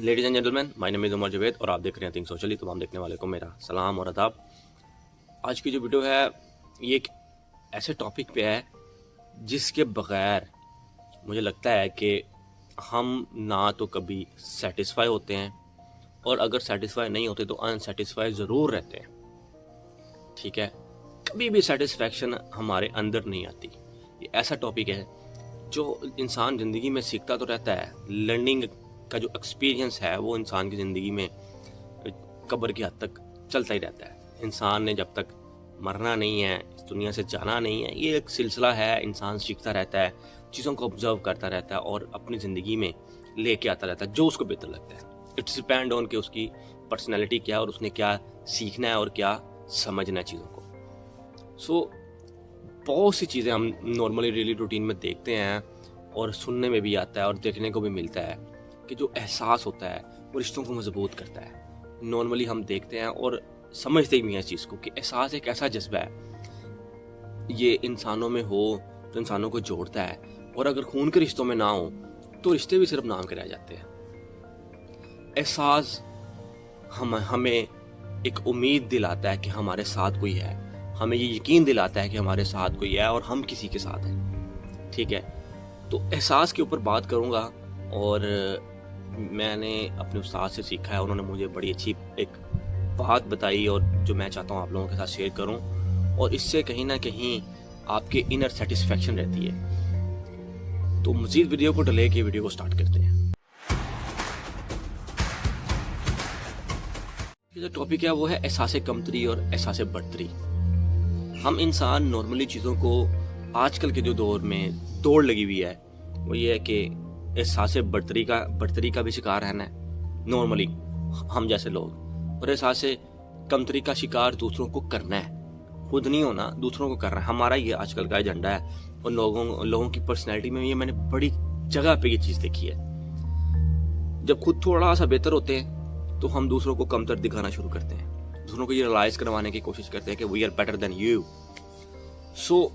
Ladies and gentleman, my name is Umar Javed और आप देख रहे हैं थिंक सोशली। तमाम देखने वाले को मेरा सलाम और आदाब। आज की जो वीडियो है ये एक ऐसे टॉपिक पे है जिसके बग़ैर मुझे लगता है कि हम ना तो कभी सेटिस्फाई होते हैं और अगर सेटिस्फाई नहीं होते तो अनसेटिस्फाई ज़रूर रहते हैं। ठीक है, कभी भी सेटिस्फैक्शन हमारे अंदर नहीं आती। ये ऐसा टॉपिक है जो इंसान ज़िंदगी में सीखता तो रहता है, लर्निंग का जो एक्सपीरियंस है वो इंसान की ज़िंदगी में कब्र की हद तक चलता ही रहता है। इंसान ने जब तक मरना नहीं है, इस दुनिया से जाना नहीं है, ये एक सिलसिला है। इंसान सीखता रहता है, चीज़ों को ऑब्जर्व करता रहता है और अपनी ज़िंदगी में लेके आता रहता है जो उसको बेहतर लगता है। इट्स डिपेंड ऑन कि उसकी पर्सनैलिटी क्या है और उसने क्या सीखना है और क्या समझना है चीज़ों को। सो बहुत सी चीज़ें हम नॉर्मली डेली रूटीन में देखते हैं और सुनने में भी आता है और देखने को भी मिलता है कि जो एहसास होता है वो रिश्तों को मजबूत करता है। नॉर्मली हम देखते हैं और समझते भी हैं इस चीज़ को कि एहसास एक ऐसा जज्बा है, ये इंसानों में हो तो इंसानों को जोड़ता है, और अगर खून के रिश्तों में ना हो तो रिश्ते भी सिर्फ नाम के रह जाते हैं। एहसास हमें एक उम्मीद दिलाता है कि हमारे साथ कोई है, हमें ये यकीन दिलाता है कि हमारे साथ कोई है और हम किसी के साथ हैं। ठीक है, तो एहसास के ऊपर बात करूँगा और मैंने अपने उस्ताद से सीखा है। उन्होंने मुझे बड़ी अच्छी एक बात बताई और जो मैं चाहता हूँ आप लोगों के साथ शेयर करूँ, और इससे कहीं ना कहीं आपके इनर सेटिस्फैक्शन रहती है। तो मज़ीद वीडियो को डिले के वीडियो को स्टार्ट करते हैं। ये जो टॉपिक है वो है एहसास कमतरी और एहसास बढ़तरी। हम इंसान नॉर्मली चीज़ों को आजकल के जो दौर में दौड़ लगी हुई है वो ये है कि एहसास बढ़तरी का भी शिकार रहना है नॉर्मली हम जैसे लोग, और एहसास कमतरी का शिकार दूसरों को करना है। खुद नहीं होना, दूसरों को करना है। हमारा ये आजकल का एजेंडा है और लोगों की पर्सनैलिटी में ये मैंने बड़ी जगह पे ये चीज़ देखी है। जब खुद थोड़ा सा बेहतर होते हैं तो हम दूसरों को कमतर दिखाना शुरू करते हैं, दूसरों को ये रियलाइज करवाने की कोशिश करते हैं कि we are better than you. So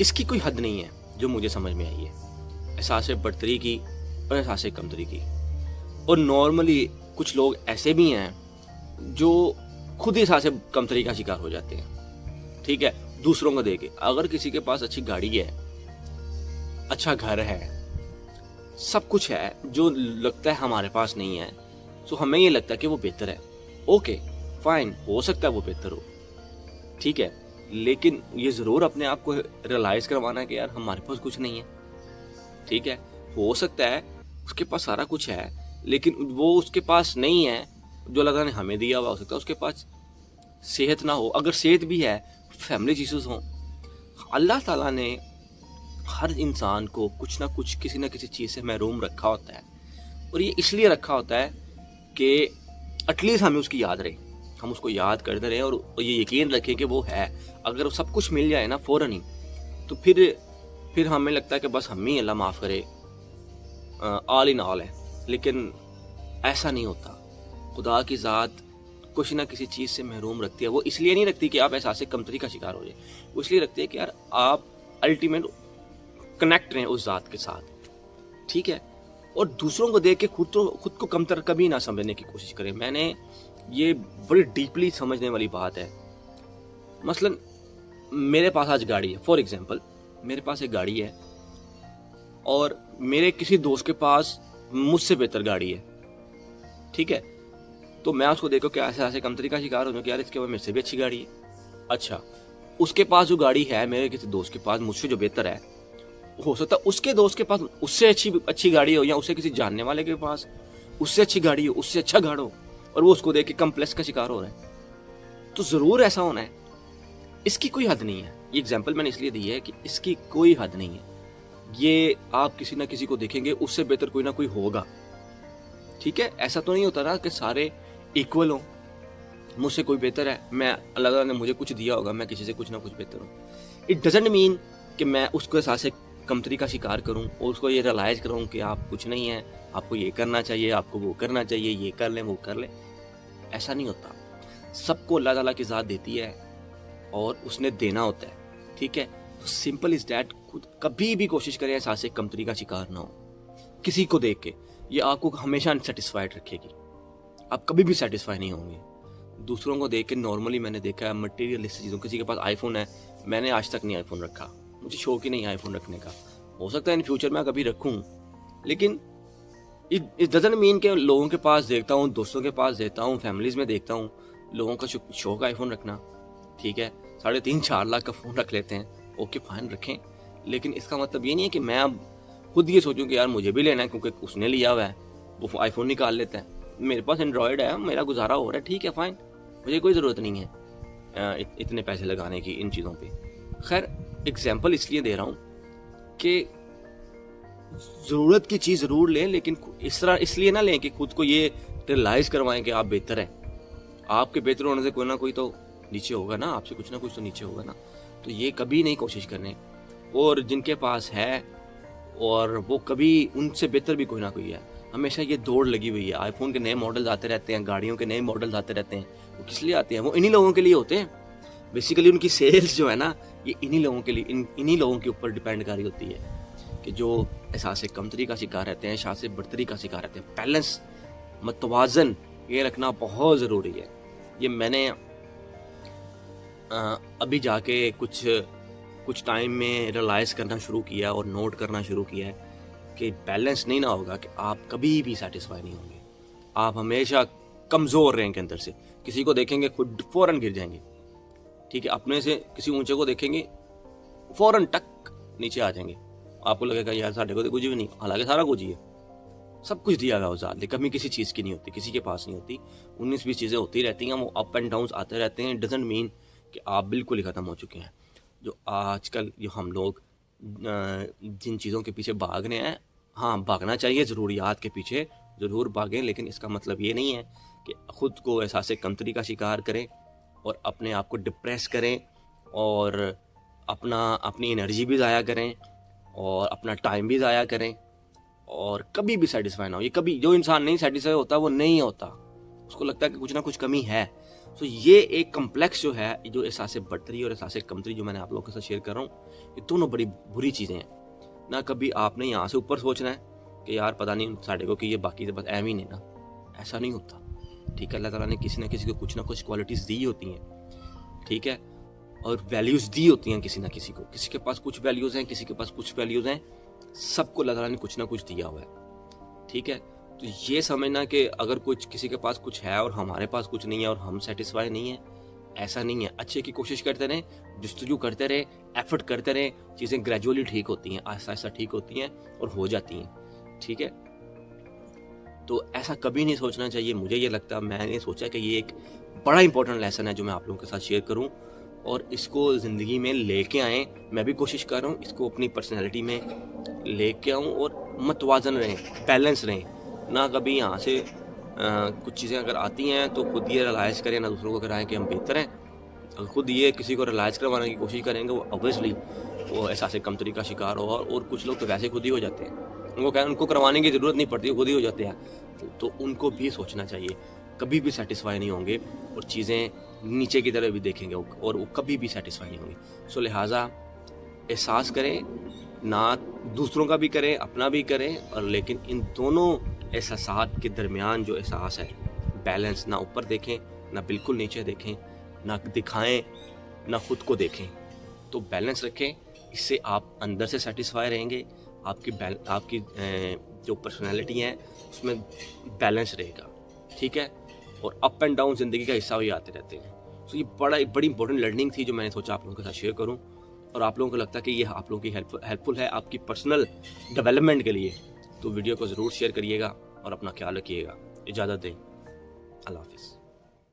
इसकी कोई हद नहीं है जो मुझे समझ में आई है, एहसास बढ़तरी की और एहसास कमतरी की। और नॉर्मली कुछ लोग ऐसे भी हैं जो खुद ही एहसास कमतरी का शिकार हो जाते हैं। ठीक है, दूसरों को देके अगर किसी के पास अच्छी गाड़ी है, अच्छा घर है, सब कुछ है जो लगता है हमारे पास नहीं है, तो हमें ये लगता है कि वो बेहतर है। ओके फाइन, हो सकता है वो बेहतर हो, ठीक है, लेकिन ये ज़रूर अपने आप को रियलाइज़ करवाना है कि यार हमारे पास कुछ नहीं है। ठीक है, हो सकता है उसके पास सारा कुछ है लेकिन वो उसके पास नहीं है जो अल्लाह ताला ने हमें दिया हुआ। हो सकता है उसके पास सेहत ना हो, अगर सेहत भी है फैमिली इश्यूज़ हों। अल्लाह ताला ने हर इंसान को कुछ ना कुछ किसी ना किसी चीज़ से महरूम रखा होता है, और ये इसलिए रखा होता है कि एटलीस्ट हमें उसकी याद रहे, हम उसको याद करते रहें और ये यकीन रखें कि वो है। अगर सब कुछ मिल जाए ना फ़ौरन ही, तो फिर हमें लगता है कि बस हम ही अल्लाह माफ़ करे, ऑल इन ऑल है। लेकिन ऐसा नहीं होता। खुदा की ज़ात कुछ ना किसी चीज़ से महरूम रखती है। वो इसलिए नहीं रखती कि आप एहसास कमतरी का शिकार हो जाए, वो इसलिए रखती है कि यार आप अल्टीमेट कनेक्ट रहें उस ज़ात के साथ। ठीक है, और दूसरों को देख के खुद को कमतर कभी ना समझने की कोशिश करें। मैंने ये बड़ी डीपली समझने वाली बात है। मसलन मेरे पास आज गाड़ी है, फॉर एग्जांपल मेरे पास एक गाड़ी है और मेरे किसी दोस्त के पास मुझसे बेहतर गाड़ी है। ठीक है, तो मैं उसको देखो क्या ऐसे कमतरी का शिकार हो जाऊँ कि यार इसके बाद मेरे से भी अच्छी गाड़ी है। अच्छा, उसके पास जो गाड़ी है मेरे किसी दोस्त के पास मुझसे जो बेहतर है, हो सकता है उसके दोस्त के पास उससे अच्छी गाड़ी हो, या उससे किसी जानने वाले के पास उससे अच्छी गाड़ी हो, उससे अच्छा घर हो, और वो उसको देख के कम्प्लेक्स का शिकार हो रहा है। तो ज़रूर ऐसा होना है, इसकी कोई हद नहीं है। ये एग्जाम्पल मैंने इसलिए दी है कि इसकी कोई हद नहीं है। ये आप किसी ना किसी को देखेंगे उससे बेहतर कोई ना कोई होगा। ठीक है, ऐसा तो नहीं होता ना कि सारे इक्वल हों। मुझसे कोई बेहतर है, मैं अल्लाह ताला ने मुझे कुछ दिया होगा, मैं किसी से कुछ ना कुछ बेहतर हूँ। इट डजंट मीन कि मैं उसको एहसास कमतरी का शिकार करूँ और उसको ये रियलाइज़ करूँ कि आप कुछ नहीं है, आपको ये करना चाहिए, आपको वो करना चाहिए, ये कर लें वो कर लें। ऐसा नहीं होता। सबको अल्लाह ताला की ज़ात देती है और उसने देना होता है। ठीक है, तो सिंपल इज डैट। खुद कभी भी कोशिश करें एहसास कमतरी का शिकार ना हो किसी को देख के। یہ آپ کو ہمیشہ انسیٹسفائڈ رکھے گی. آپ کبھی بھی سیٹسفائی نہیں ہوں گے. دوسروں کو دیکھ کے نارملی میں نے دیکھا ہے مٹیریلسٹک چیزوں, کسی کے پاس آئی فون ہے, میں نے آج تک نہیں آئی فون رکھا, مجھے شوق ہی نہیں آئی فون رکھنے کا. ہو سکتا ہے ان فیوچر میں کبھی رکھوں, لیکن it doesn't mean کہ لوگوں کے پاس دیکھتا ہوں, دوستوں کے پاس دیکھتا ہوں, فیملیز میں دیکھتا ہوں لوگوں کا شوق آئی فون رکھنا, ٹھیک ہے 3.5-4 لاکھ کا فون رکھ لیتے ہیں, اوکے فائن رکھیں, لیکن اس کا مطلب یہ نہیں ہے کہ میں اب خود یہ سوچوں کہ یار مجھے بھی لینا ہے کیونکہ اس نے لیا ہوا ہے, وہ آئی فون نکال لیتا ہے. میرے پاس اینڈرائڈ ہے, میرا گزارا ہو رہا ہے, ٹھیک ہے فائن, مجھے کوئی ضرورت نہیں ہے اتنے پیسے لگانے کی ان چیزوں پہ. خیر ایگزامپل اس لیے دے رہا ہوں کہ ضرورت کی چیز ضرور لیں, لیکن اس لیے نہ لیں کہ خود کو یہ ریئلائز کروائیں کہ آپ بہتر ہیں. آپ کے بہتر ہونے سے کوئی نہ کوئی تو نیچے ہوگا نا, آپ سے کچھ نہ کچھ تو نیچے ہوگا نا. تو یہ کبھی نہیں کوشش کرنے. اور جن کے پاس ہے اور وہ کبھی ان سے بہتر بھی کوئی نہ کوئی ہے, ہمیشہ یہ دوڑ لگی ہوئی ہے. آئی فون کے نئے ماڈلز آتے رہتے ہیں, گاڑیوں کے نئے ماڈلز آتے رہتے ہیں. وہ کس لیے آتے ہیں؟ وہ انہی لوگوں کے لیے ہوتے ہیں. بیسیکلی ان کی سیلز جو ہے نا, یہ انہی لوگوں کے لیے, انہی لوگوں کے اوپر ڈیپینڈ کاری ہوتی ہے کہ جو احساس کمتری کا شکار رہتے ہیں, احساس برتری کا شکار رہتے ہیں. بیلنس, متوازن یہ رکھنا بہت ضروری ہے. یہ میں نے ابھی جا کے کچھ ٹائم میں ریئلائز کرنا شروع کیا اور نوٹ کرنا شروع کیا ہے کہ بیلنس نہیں نہ ہوگا کہ آپ کبھی بھی سیٹسفائی نہیں ہوں گے. آپ ہمیشہ کمزور رہیں گے اندر سے. کسی کو دیکھیں گے خود فوراً گر جائیں گے, ٹھیک ہے, اپنے سے کسی اونچے کو دیکھیں گے فوراً ٹک نیچے آ جائیں گے. آپ کو لگے گا یار ساڈے کو تو کچھ بھی نہیں, حالانکہ سارا کچھ ہی ہے, سب کچھ دیا گیا ذات نے, کمی کسی چیز کی نہیں ہوتی, کسی کے پاس نہیں ہوتی. 19-20 چیزیں ہوتی رہتی ہیں, وہ اپ اینڈ ڈاؤنس آتے رہتے ہیں. ڈزنٹ مین کہ آپ بالکل ہی ختم ہو چکے ہیں. جو آج کل جو ہم لوگ جن چیزوں کے پیچھے بھاگ رہے ہیں, ہاں بھاگنا چاہیے, ضروریات کے پیچھے ضرور بھاگیں, لیکن اس کا مطلب یہ نہیں ہے کہ خود کو احساس کمتری کا شکار کریں اور اپنے آپ کو ڈپریس کریں اور اپنی انرجی بھی ضائع کریں اور اپنا ٹائم بھی ضائع کریں اور کبھی بھی سیٹسفائی نہ ہو. یہ کبھی, جو انسان نہیں سیٹسفائی ہوتا وہ نہیں ہوتا, اس کو لگتا ہے کہ کچھ نہ کچھ کمی ہے. تو یہ ایک کمپلیکس جو ہے, جو احساس برتری اور احساس کمتری جو میں نے آپ لوگوں کے ساتھ شیئر کر رہا ہوں, یہ دونوں بڑی بری چیزیں ہیں. نہ کبھی آپ نے یہاں سے اوپر سوچنا ہے کہ یار پتہ نہیں ساڈے کو کہ یہ باقی سے بس اہم ہی نہیں نا, ایسا نہیں ہوتا, ٹھیک ہے. اللہ تعالیٰ نے کسی نہ کسی کو کچھ نہ کچھ کوالٹیز دی ہوتی ہیں, ٹھیک ہے, اور ویلیوز دی ہوتی ہیں کسی نہ کسی کو. کسی کے پاس کچھ ویلیوز ہیں, کسی کے پاس کچھ ویلیوز ہیں, سب کو اللہ تعالیٰ نے کچھ نہ کچھ دیا ہوا ہے, ٹھیک ہے. تو یہ سمجھنا کہ اگر کسی کے پاس کچھ ہے اور ہمارے پاس کچھ نہیں ہے اور ہم سیٹسفائی نہیں ہیں, ایسا نہیں ہے. اچھے کی کوشش کرتے رہیں, جستجو کرتے رہیں, ایفرٹ کرتے رہیں, چیزیں گریجولی ٹھیک ہوتی ہیں, آہستہ آہستہ ٹھیک ہوتی ہیں اور ہو جاتی ہیں, ٹھیک ہے. تو ایسا کبھی نہیں سوچنا چاہیے. مجھے یہ لگتا ہے, میں نے سوچا کہ یہ ایک بڑا امپورٹنٹ لیسن ہے جو میں آپ لوگوں کے ساتھ شیئر کروں اور اس کو زندگی میں لے کے آئیں. میں بھی کوشش کر رہا ہوں اس کو اپنی پرسنالٹی میں لے کے آؤں اور متوازن رہیں, بیلنس رہیں. نہ کبھی یہاں سے کچھ چیزیں اگر آتی ہیں تو خود یہ ریلائز کریں, نہ دوسروں کو کرائیں کہ ہم بہتر ہیں. اگر خود یہ کسی کو ریلائز کروانے کی کوشش کریں گے, وہ اوبویسلی وہ احساس کمتری کا شکار ہوگا. اور کچھ لوگ تو ویسے خود ہی ہو جاتے ہیں, ان کو کروانے کی ضرورت نہیں پڑتی, خود ہی ہو جاتے ہیں. تو ان کو بھی سوچنا چاہیے, کبھی بھی سیٹسفائی نہیں ہوں گے اور چیزیں نیچے کی طرف بھی دیکھیں گے اور وہ کبھی بھی سیٹسفائی نہیں ہوں گے. سو لہٰذا احساس کریں, نہ دوسروں کا بھی کریں, اپنا بھی کریں, اور لیکن ان دونوں احساسات کے درمیان جو احساس ہے, بیلنس, نہ اوپر دیکھیں نہ بالکل نیچے دیکھیں, نہ دکھائیں نہ خود کو دیکھیں. تو بیلنس رکھیں, اس سے آپ اندر سے سیٹسفائی رہیں گے. آپ کی جو پرسنالٹی ہے اس میں بیلنس رہے گا, ٹھیک ہے. اور اپ اینڈ ڈاؤن زندگی کا حصہ بھی آتے رہتے ہیں. تو یہ بڑی امپورٹنٹ لرننگ تھی جو میں نے سوچا آپ لوگوں کے ساتھ شیئر کروں, اور آپ لوگوں کو لگتا ہے کہ یہ آپ لوگوں کی ہیلپ فل ہے آپ کی پرسنل ڈیولپمنٹ کے لیے, تو ویڈیو کو ضرور شیئر کریے گا اور اپنا خیال رکھیے گا. اجازت دیں, اللہ حافظ.